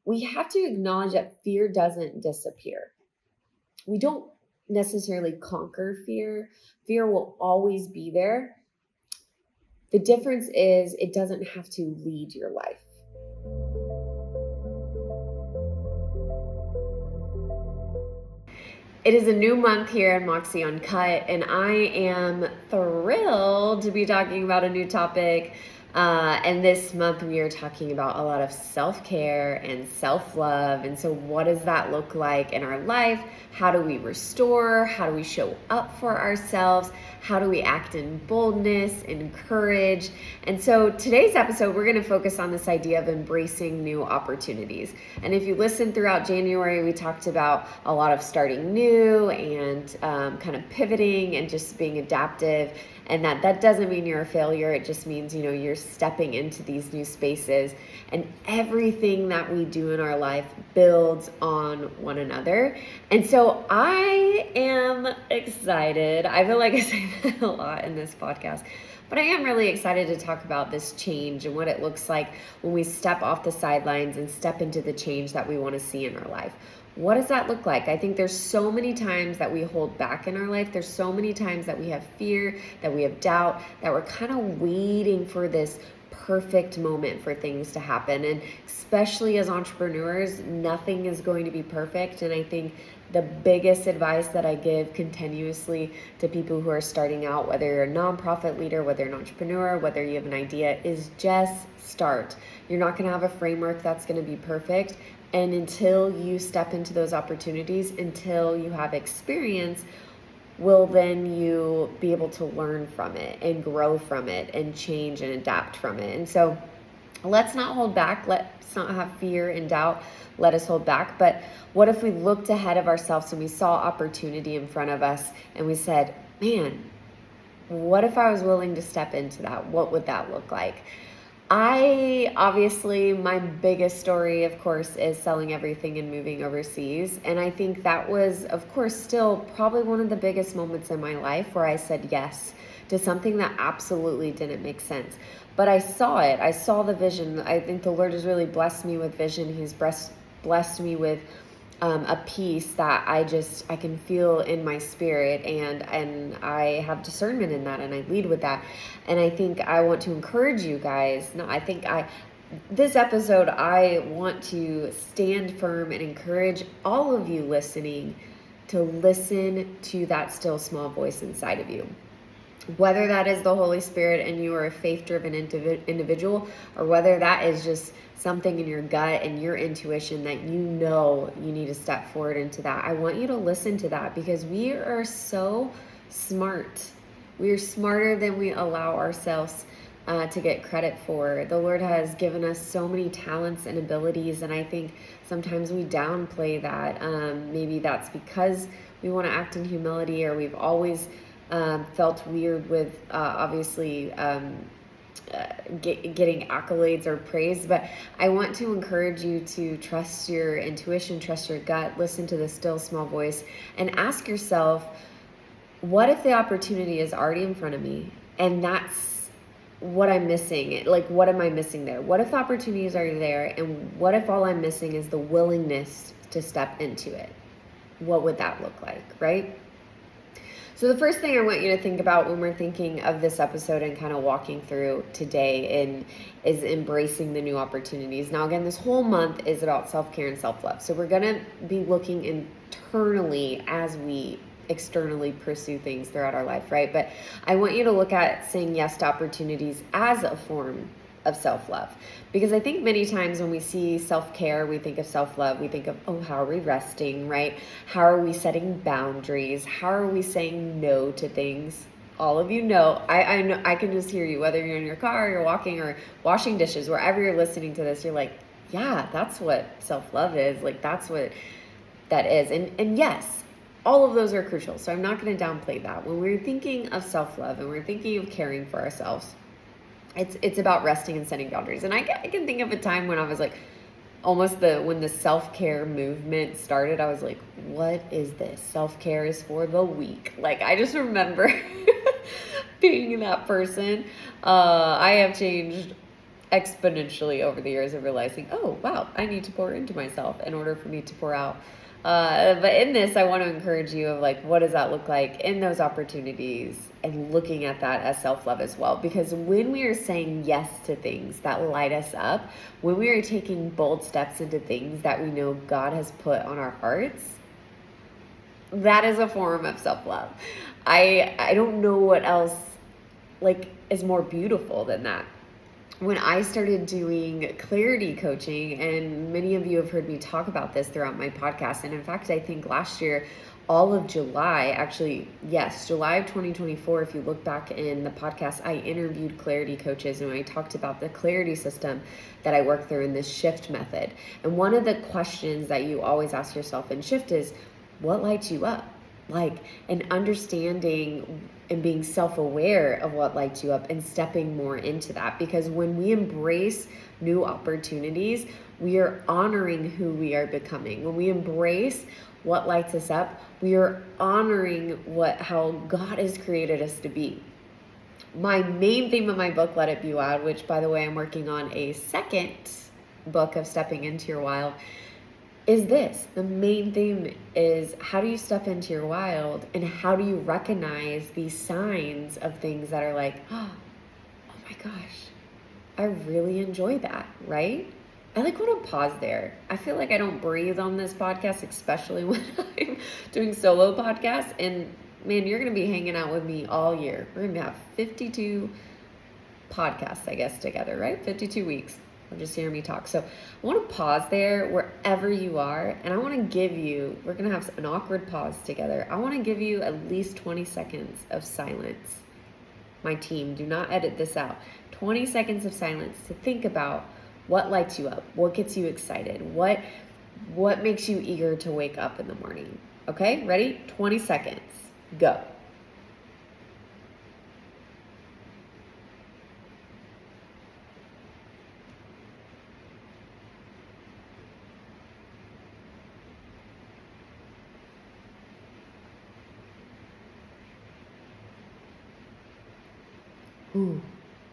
we have to acknowledge that fear doesn't disappear. We don't necessarily conquer fear. Fear will always be there. The difference is it doesn't have to lead your life. It is a new month here in Moxie Uncut, and I am thrilled to be talking about a new topic. And this month, we are talking about a lot of self care and self love. And so, what does that look like in our life? How do we restore? How do we show up for ourselves? How do we act in boldness and courage? And so, today's episode, we're going to focus on this idea of embracing new opportunities. And if you listen throughout January, we talked about a lot of starting new and kind of pivoting and just being adaptive. And that doesn't mean you're a failure. It just means, you're stepping into these new spaces, and everything that we do in our life builds on one another. And so I am excited. I feel like I say that a lot in this podcast, but I am really excited to talk about this change and what it looks like when we step off the sidelines and step into the change that we want to see in our life. What does that look like? I think there's so many times that we hold back in our life. There's so many times that we have fear, that we have doubt, that we're kind of waiting for this perfect moment for things to happen. And especially as entrepreneurs, nothing is going to be perfect. And I think the biggest advice that I give continuously to people who are starting out, whether you're a nonprofit leader, whether you're an entrepreneur, whether you have an idea, is just start. You're not going to have a framework that's going to be perfect. And until you step into those opportunities, until you have experience, will then you be able to learn from it and grow from it and change and adapt from it. And so let's not hold back. Let's not have fear and doubt let us hold back. But what if we looked ahead of ourselves and we saw opportunity in front of us and we said, man, what if I was willing to step into that? What would that look like? My biggest story, of course, is selling everything and moving overseas. And I think that was, of course, still probably one of the biggest moments in my life where I said yes to something that absolutely didn't make sense. But I saw it. I saw the vision. I think the Lord has really blessed me with vision. He's blessed me with a peace that I can feel in my spirit, and I have discernment in that, and I lead with that. And I think I want to encourage you guys. This episode, I want to stand firm and encourage all of you listening to listen to that still small voice inside of you. Whether that is the Holy Spirit and you are a faith-driven individual, or whether that is just something in your gut and your intuition that you need to step forward into that. I want you to listen to that, because we are so smart. We are smarter than we allow ourselves to get credit for. The Lord has given us so many talents and abilities, and I think sometimes we downplay that. Maybe that's because we want to act in humility, or we've always felt weird with getting accolades or praise. But I want to encourage you to trust your intuition, trust your gut, listen to the still small voice, and ask yourself, what if the opportunity is already in front of me and that's what I'm missing? Like, what am I missing there? What if the opportunity is already there, and what if all I'm missing is the willingness to step into it? What would that look like, right? So the first thing I want you to think about when we're thinking of this episode and kind of walking through today is embracing the new opportunities. Now, again, this whole month is about self-care and self-love. So we're going to be looking internally as we externally pursue things throughout our life, right? But I want you to look at saying yes to opportunities as a form of self-love, because I think many times when we see self-care, we think of self-love, we think of, oh, how are we resting, right? How are we setting boundaries? How are we saying no to things? All of you know, I know, I can just hear you, whether you're in your car, you're walking, or washing dishes, wherever you're listening to this, you're like, yeah, that's what self-love is. Like, that's what that is. And yes, all of those are crucial. So I'm not going to downplay that. When we're thinking of self-love and we're thinking of caring for ourselves, it's about resting and setting boundaries. And I can think of a time when I was like, when the self-care movement started, I was like, what is this? Self-care is for the weak. Like, I just remember being that person. I have changed exponentially over the years of realizing, oh, wow, I need to pour into myself in order for me to pour out. But in this, I want to encourage you of like, what does that look like in those opportunities and looking at that as self-love as well? Because when we are saying yes to things that light us up, when we are taking bold steps into things that we know God has put on our hearts, that is a form of self-love. I don't know what else like is more beautiful than that. When I started doing clarity coaching, and many of you have heard me talk about this throughout my podcast, and in fact, I think last year, all of July, actually, yes, July of 2024, if you look back in the podcast, I interviewed clarity coaches and I talked about the clarity system that I work through in this shift method. And one of the questions that you always ask yourself in shift is, what lights you up? Like, and understanding and being self-aware of what lights you up and stepping more into that. Because when we embrace new opportunities, we are honoring who we are becoming. When we embrace what lights us up, we are honoring how God has created us to be. My main theme of my book, Let It Be Wild, which by the way, I'm working on a second book of Stepping Into Your Wild, is this. The main theme is, how do you step into your wild, and how do you recognize these signs of things that are like, oh my gosh, I really enjoy that, right? I like want to pause there. I feel like I don't breathe on this podcast, especially when I'm doing solo podcasts. And man, you're going to be hanging out with me all year. We're going to have 52 podcasts, I guess, together, right? 52 weeks. Just hearing me talk. So I want to pause there wherever you are, and I want to give you, we're going to have an awkward pause together. I want to give you at least 20 seconds of silence. My team, do not edit this out. 20 seconds of silence to think about what lights you up, what gets you excited, what makes you eager to wake up in the morning. Okay, ready? 20 seconds. Go. Ooh.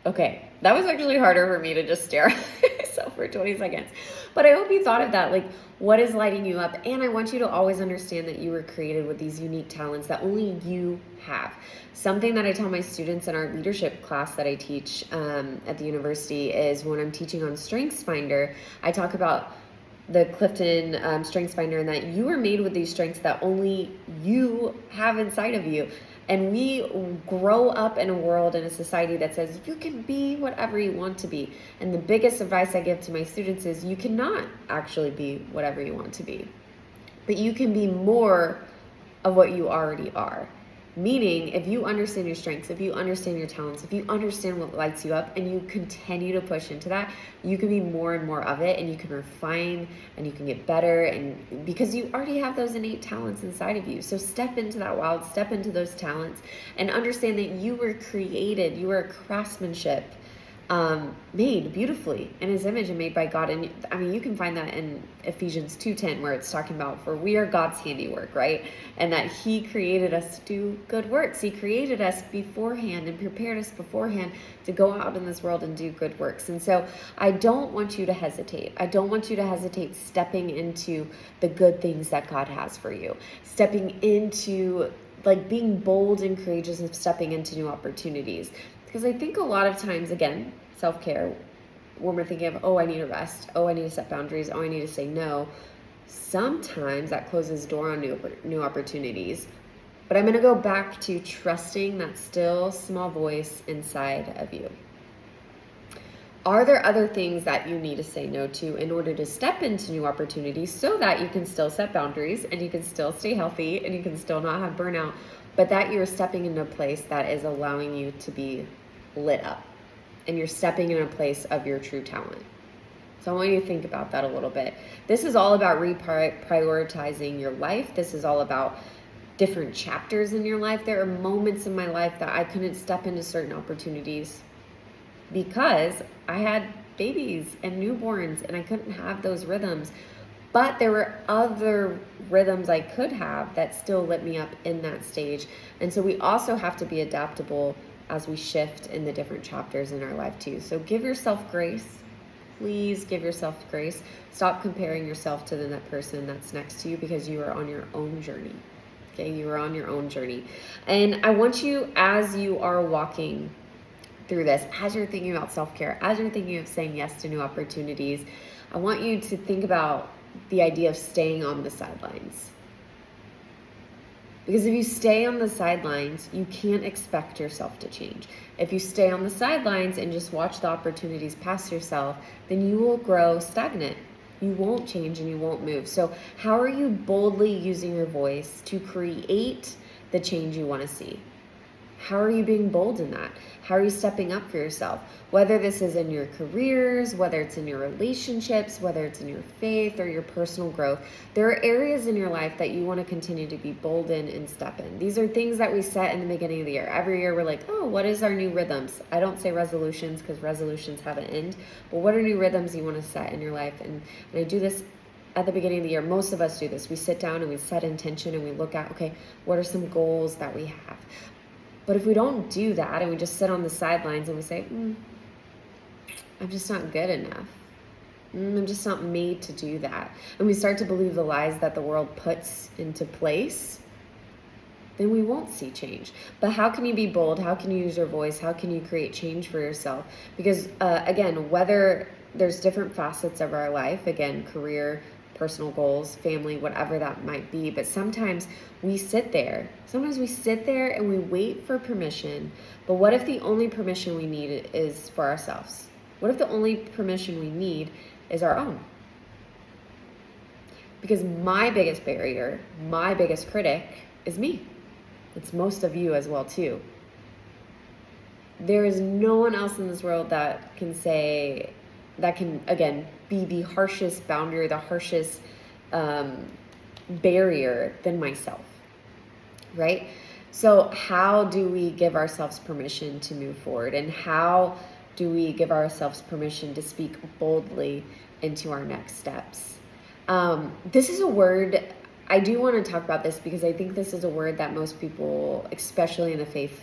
Okay, that was actually harder for me to just stare at myself for 20 seconds. But I hope you thought of that, like, what is lighting you up? And I want you to always understand that you were created with these unique talents that only you have. Something that I tell my students in our leadership class that I teach at the university is, when I'm teaching on StrengthsFinder, I talk about the Clifton StrengthsFinder, and that you are made with these strengths that only you have inside of you. And we grow up in a world, in a society that says you can be whatever you want to be. And the biggest advice I give to my students is, you cannot actually be whatever you want to be, but you can be more of what you already are. Meaning, if you understand your strengths, if you understand your talents, if you understand what lights you up, and you continue to push into that, you can be more and more of it, and you can refine, and you can get better, and because you already have those innate talents inside of you. So step into that wild, step into those talents, and understand that you were created, you were a craftsmanship, made beautifully in his image and made by God. And I mean, you can find that in Ephesians 2:10, where it's talking about, for we are God's handiwork, right? And that he created us to do good works. He created us beforehand and prepared us beforehand to go out in this world and do good works. And so I don't want you to hesitate. I don't want you to hesitate stepping into the good things that God has for you, stepping into, like, being bold and courageous and stepping into new opportunities. Because I think a lot of times, again, self-care, when we're thinking of, oh, I need a rest, oh, I need to set boundaries, oh, I need to say no, sometimes that closes the door on new opportunities. But I'm going to go back to trusting that still small voice inside of you. Are there other things that you need to say no to in order to step into new opportunities, so that you can still set boundaries and you can still stay healthy and you can still not have burnout, but that you're stepping into a place that is allowing you to be lit up, and you're stepping in a place of your true talent? So I want you to think about that a little bit. This is all about reprioritizing your life. This is all about different chapters in your life. There are moments in my life that I couldn't step into certain opportunities because I had babies and newborns, and I couldn't have those rhythms. But there were other rhythms I could have that still lit me up in that stage. And so we also have to be adaptable as we shift in the different chapters in our life too. So give yourself grace. Please give yourself grace. Stop comparing yourself to the person that's next to you, because you are on your own journey. Okay, you are on your own journey. And I want you, as you are walking through this, as you're thinking about self-care, as you're thinking of saying yes to new opportunities, I want you to think about the idea of staying on the sidelines. Because if you stay on the sidelines, you can't expect yourself to change. If you stay on the sidelines and just watch the opportunities pass yourself, then you will grow stagnant. You won't change and you won't move. So how are you boldly using your voice to create the change you want to see? How are you being bold in that? How are you stepping up for yourself? Whether this is in your careers, whether it's in your relationships, whether it's in your faith or your personal growth, there are areas in your life that you want to continue to be bold in and step in. These are things that we set in the beginning of the year. Every year we're like, oh, what is our new rhythms? I don't say resolutions because resolutions have an end, but what are new rhythms you want to set in your life? And I do this at the beginning of the year. Most of us do this. We sit down and we set intention and we look at, okay, what are some goals that we have? But if we don't do that and we just sit on the sidelines and we say, I'm just not good enough. I'm just not made to do that. And we start to believe the lies that the world puts into place, then we won't see change. But how can you be bold? How can you use your voice? How can you create change for yourself? Because again, whether there's different facets of our life, again, career, personal goals, family, whatever that might be. But sometimes we sit there. Sometimes we sit there and we wait for permission. But what if the only permission we need is for ourselves? What if the only permission we need is our own? Because my biggest barrier, my biggest critic is me. It's most of you as well too. There is no one else in this world that can say, that can, again, be the harshest boundary, the harshest barrier than myself, right? So how do we give ourselves permission to move forward? And how do we give ourselves permission to speak boldly into our next steps? This is a word, I do want to talk about this because I think this is a word that most people, especially in the faith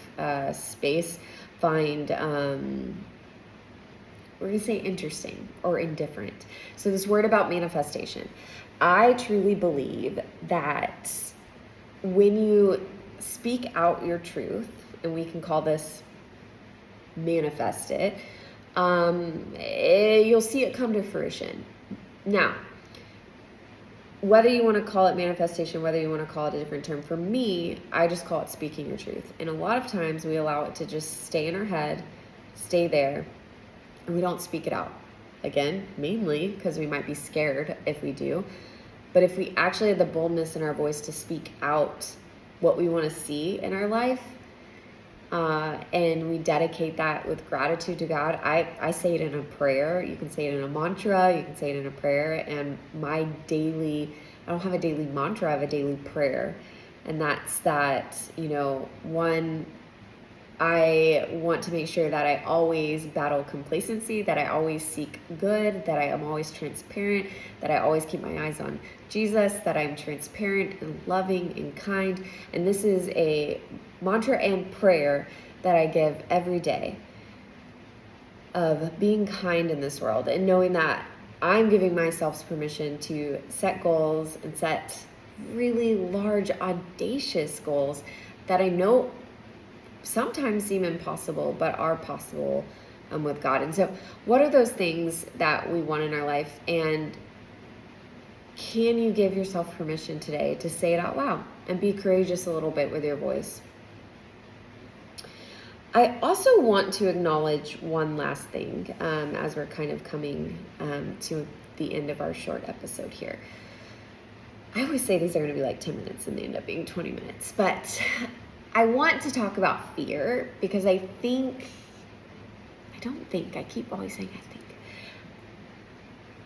space, find we're going to say interesting or indifferent. So this word about manifestation. I truly believe that when you speak out your truth, and we can call this manifest it, you'll see it come to fruition. Now, whether you want to call it manifestation, whether you want to call it a different term, for me, I just call it speaking your truth. And a lot of times we allow it to just stay in our head, stay there, and we don't speak it out. Again, mainly because we might be scared if we do. But if we actually have the boldness in our voice to speak out what we want to see in our life, and we dedicate that with gratitude to God, I say it in a prayer. You can say it in a mantra, you can say it in a prayer. And my daily, I don't have a daily mantra, I have a daily prayer. And that's that, one, I want to make sure that I always battle complacency, that I always seek good, that I am always transparent, that I always keep my eyes on Jesus, that I'm transparent and loving and kind. And this is a mantra and prayer that I give every day of being kind in this world and knowing that I'm giving myself permission to set goals and set really large, audacious goals that I know sometimes seem impossible, but are possible with God. And so what are those things that we want in our life? And can you give yourself permission today to say it out loud and be courageous a little bit with your voice? I also want to acknowledge one last thing as we're kind of coming to the end of our short episode here. I always say these are going to be like 10 minutes and they end up being 20 minutes, but I want to talk about fear because I keep always saying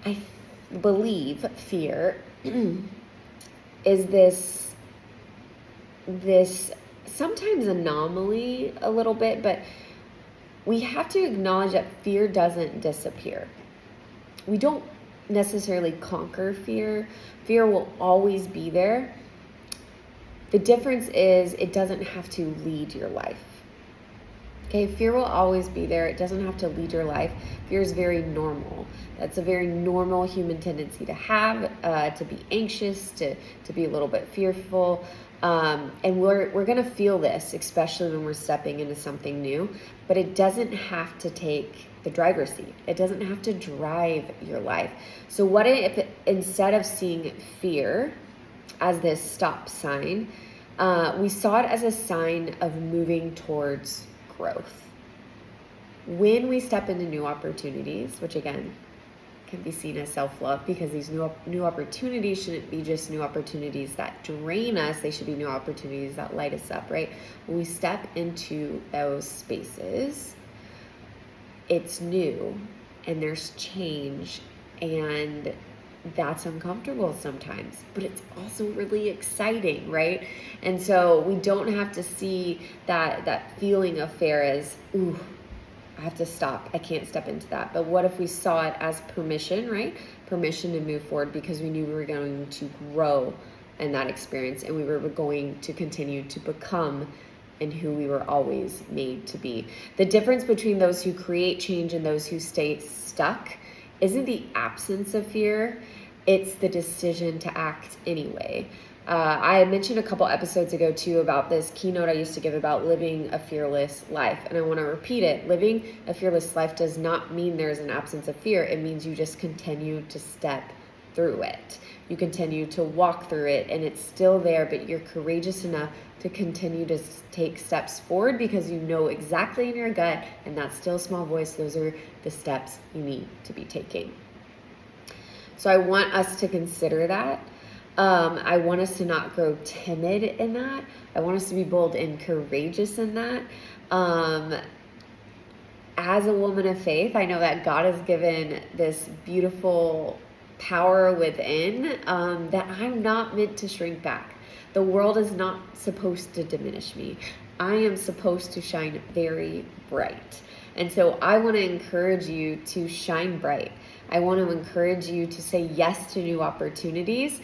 I believe fear is this sometimes anomaly a little bit, but we have to acknowledge that fear doesn't disappear. We don't necessarily conquer fear. Fear will always be there. The difference is it doesn't have to lead your life. Okay, fear will always be there. It doesn't have to lead your life. Fear is very normal. That's a very normal human tendency to have, to be anxious, to be a little bit fearful. And we're going to feel this, especially when we're stepping into something new. But it doesn't have to take the driver's seat. It doesn't have to drive your life. So what if instead of seeing fear as this stop sign, we saw it as a sign of moving towards growth? When we step into new opportunities, which again can be seen as self-love, because these new opportunities shouldn't be just new opportunities that drain us. They should be new opportunities that light us up, right? When we step into those spaces, it's new and there's change, and that's uncomfortable sometimes, but it's also really exciting, right? And so we don't have to see that feeling of fear as, ooh, I have to stop, I can't step into that. But what if we saw it as permission, right? Permission to move forward, because we knew we were going to grow in that experience, and we were going to continue to become and who we were always made to be. The difference between those who create change and those who stay stuck isn't the absence of fear, it's the decision to act anyway. I mentioned a couple episodes ago too about this keynote I used to give about living a fearless life, and I want to repeat it. Living a fearless life does not mean there's an absence of fear. It means you just continue to step through it. You continue to walk through it, and it's still there, but you're courageous enough to continue to take steps forward because you know exactly in your gut, and that still small voice, those are the steps you need to be taking. So I want us to consider that. I want us to not grow timid in that. I want us to be bold and courageous in that. As a woman of faith, I know that God has given this beautiful power within, that I'm not meant to shrink back. The world is not supposed to diminish me. I am supposed to shine very bright. And so I want to encourage you to shine bright. I want to encourage you to say yes to new opportunities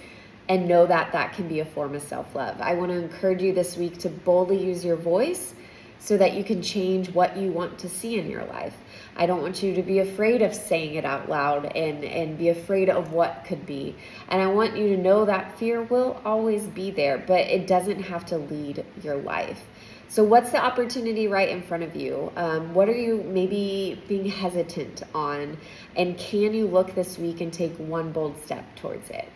and know that that can be a form of self-love. I want to encourage you this week to boldly use your voice so that you can change what you want to see in your life. I don't want you to be afraid of saying it out loud and be afraid of what could be. And I want you to know that fear will always be there, but it doesn't have to lead your life. So what's the opportunity right in front of you? What are you maybe being hesitant on? And can you look this week and take one bold step towards it?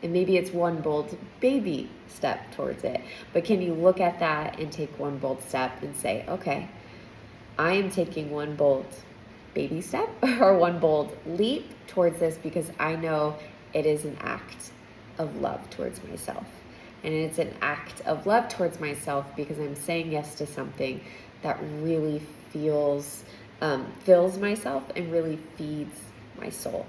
And maybe it's one bold baby step towards it. But can you look at that and take one bold step and say, okay, I am taking one bold baby step or one bold leap towards this because I know it is an act of love towards myself. And it's an act of love towards myself because I'm saying yes to something that really fills myself and really feeds my soul.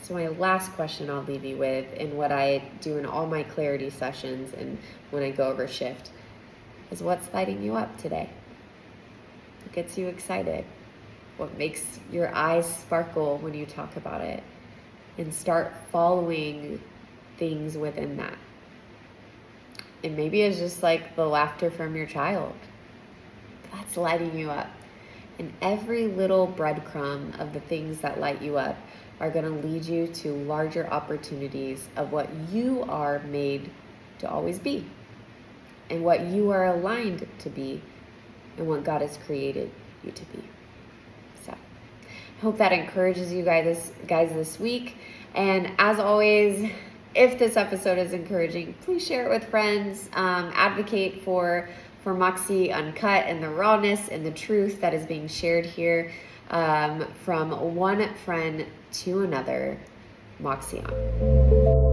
So my last question I'll leave you with, and what I do in all my clarity sessions and when I go over shift, is what's lighting you up today? What gets you excited? What makes your eyes sparkle when you talk about it? And start following things within that. And maybe it's just like the laughter from your child. That's lighting you up. And every little breadcrumb of the things that light you up are going to lead you to larger opportunities of what you are made to always be, and what you are aligned to be, and what God has created you to be. So I hope that encourages you guys this week. And as always, if this episode is encouraging, please share it with friends. Advocate for Moxie Uncut and the rawness and the truth that is being shared here, from one friend to another. Moxie On.